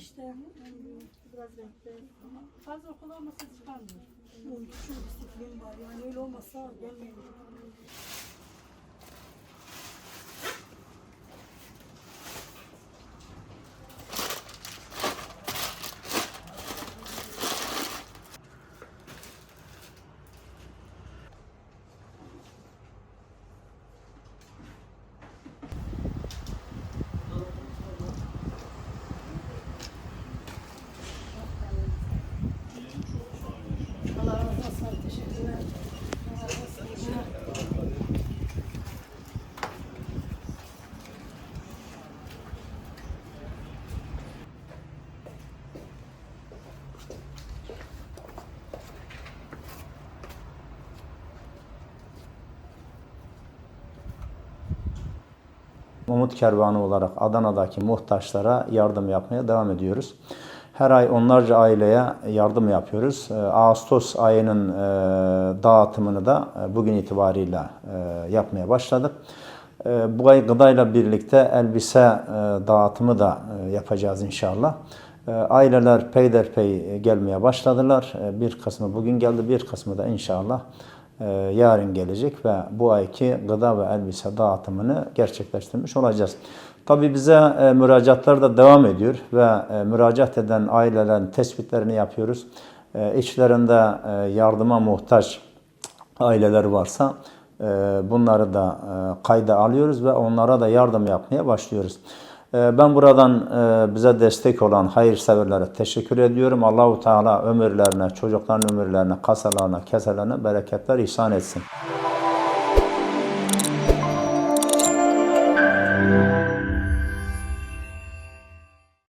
işte biraz renkli. Fazla okul olmasa çıkarmıyor. Onun küçük disiplin var. Yani öyle olmasa gelmiyor. Allah razı olsun. Teşekkürler. Allah razı olsun. Umut Kervanı olarak Adana'daki muhtaçlara yardım yapmaya devam ediyoruz. Her ay onlarca aileye yardım yapıyoruz. Ağustos ayının dağıtımını da bugün itibariyle yapmaya başladık. Bu ay gıdayla birlikte elbise dağıtımı da yapacağız inşallah. Aileler peyderpey gelmeye başladılar. Bir kısmı bugün geldi, bir kısmı da inşallah yarın gelecek ve bu ayki gıda ve elbise dağıtımını gerçekleştirmiş olacağız. Tabii bize müracaatlar da devam ediyor ve müracaat eden ailelerin tespitlerini yapıyoruz. İçlerinde yardıma muhtaç aileler varsa bunları da kayda alıyoruz ve onlara da yardım yapmaya başlıyoruz. Ben buradan bize destek olan hayırseverlere teşekkür ediyorum. Allahu Teala ömürlerine, çocukların ömürlerine, kasalarına, keselerine bereketler ihsan etsin.